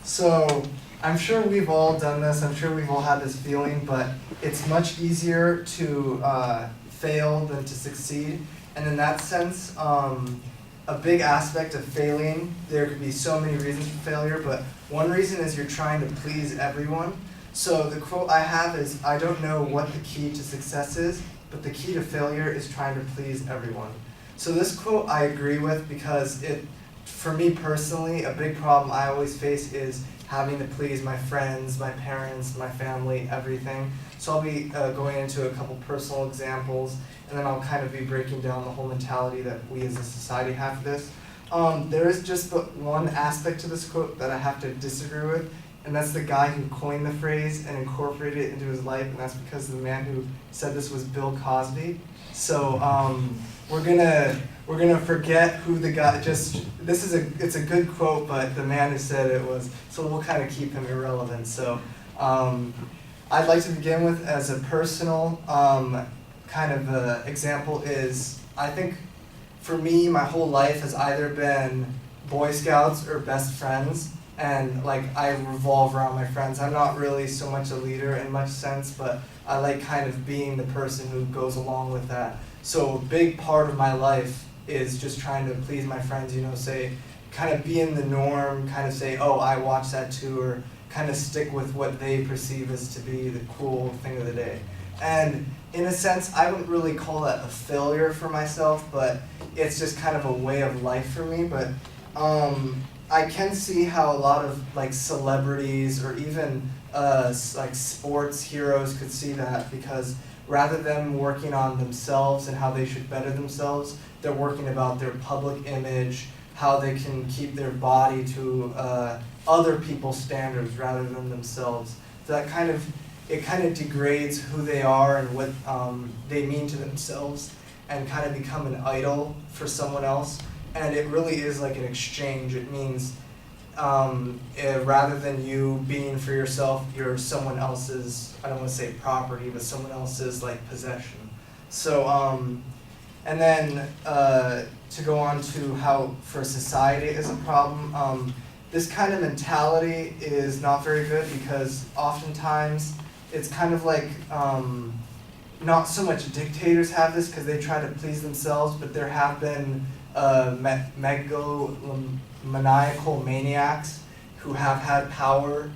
So I'm sure we've all done this, I'm sure we've all had this feeling, but it's much easier to fail than to succeed. And in that sense, a big aspect of failing, there could be so many reasons for failure, but one reason is you're trying to please everyone. So the quote I have is, I don't know what the key to success is, but the key to failure is trying to please everyone. So this quote I agree with because for me personally, a big problem I always face is having to please my friends, my parents, my family, everything. So I'll be going into a couple personal examples, and then I'll kind of be breaking down the whole mentality that we as a society have for this. There is just but one aspect to this quote that I have to disagree with, and that's the guy who coined the phrase and incorporated it into his life, and that's because the man who said this was Bill Cosby. So we're gonna forget who the guy. It's a good quote, but the man who said it was. So we'll kind of keep him irrelevant. So I'd like to begin with as a personal kind of example is, I think for me my whole life has either been Boy Scouts or best friends, and like I revolve around my friends. I'm not really so much a leader in much sense, but I like kind of being the person who goes along with that. So a big part of my life is just trying to please my friends, say, kind of be in the norm, kind of say, oh, I watch that too, or kind of stick with what they perceive as to be the cool thing of the day. And in a sense, I wouldn't really call that a failure for myself, but it's just kind of a way of life for me. But I can see how a lot of like celebrities or even like sports heroes could see that, because rather than working on themselves and how they should better themselves, they're working about their public image, how they can keep their body to other people's standards rather than themselves. So that kind of degrades who they are and what they mean to themselves, and kind of become an idol for someone else. And it really is like an exchange. It means rather than you being for yourself, you're someone else's, I don't want to say property, but someone else's like possession. So, and then to go on to how for society is a problem, this kind of mentality is not very good, because oftentimes it's kind of like, not so much dictators have this because they try to please themselves, but there have been megalomaniacal maniacs who have had power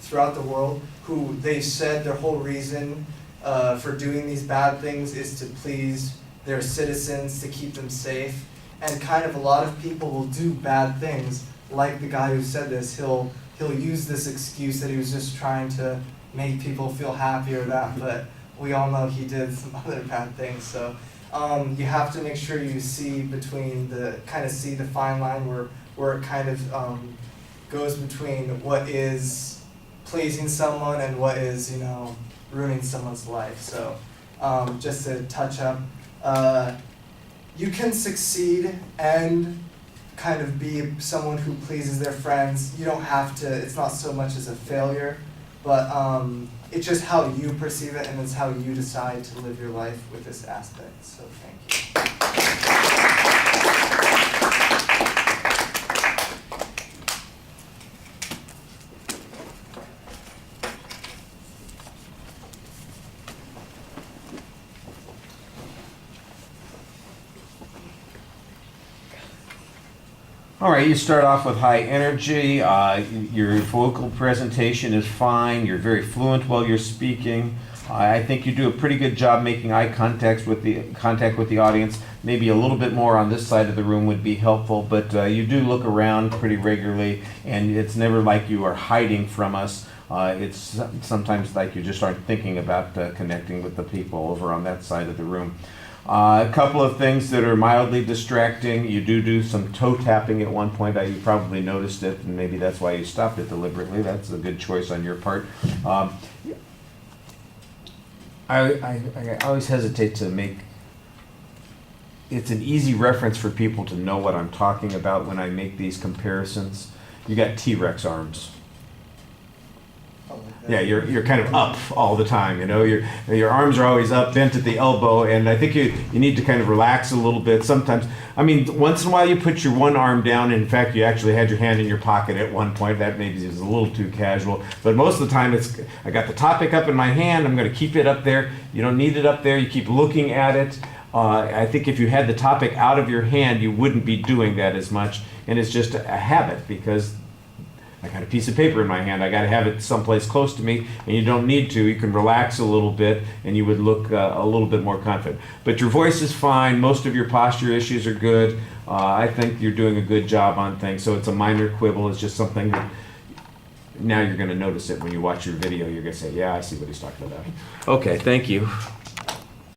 throughout the world, who they said their whole reason for doing these bad things is to please their citizens, to keep them safe. And kind of a lot of people will do bad things, like the guy who said this. He'll use this excuse that he was just trying to make people feel happy or that, but we all know he did some other bad things. So you have to make sure you see see the fine line where it kind of goes between what is pleasing someone and what is, ruining someone's life. So just to touch up, you can succeed and kind of be someone who pleases their friends. You don't have to, it's not so much as a failure, but it's just how you perceive it, and it's how you decide to live your life with this aspect. So thank you. All right, you start off with high energy. Your vocal presentation is fine. You're very fluent while you're speaking. I think you do a pretty good job making eye contact with the audience. Maybe a little bit more on this side of the room would be helpful, but you do look around pretty regularly, and it's never like you are hiding from us. It's sometimes like you just aren't thinking about connecting with the people over on that side of the room. A couple of things that are mildly distracting. You do some toe tapping at one point. You probably noticed it, and maybe that's why you stopped it deliberately. That's a good choice on your part. I always hesitate to make... It's an easy reference for people to know what I'm talking about when I make these comparisons. You got T-Rex arms. Yeah, you're kind of up all the time, you know, your arms are always up, bent at the elbow, and I think you need to kind of relax a little bit sometimes. I mean, once in a while you put your one arm down, and in fact you actually had your hand in your pocket at one point. That maybe is a little too casual, but most of the time it's, I got the topic up in my hand, I'm going to keep it up there. You don't need it up there, you keep looking at it. I think if you had the topic out of your hand, you wouldn't be doing that as much, and it's just a habit because I got a piece of paper in my hand. I got to have it someplace close to me, and you don't need to. You can relax a little bit, and you would look a little bit more confident. But your voice is fine. Most of your posture issues are good. I think you're doing a good job on things. So it's a minor quibble. It's just something that now you're going to notice it when you watch your video. You're going to say, "Yeah, I see what he's talking about." Okay, thank you.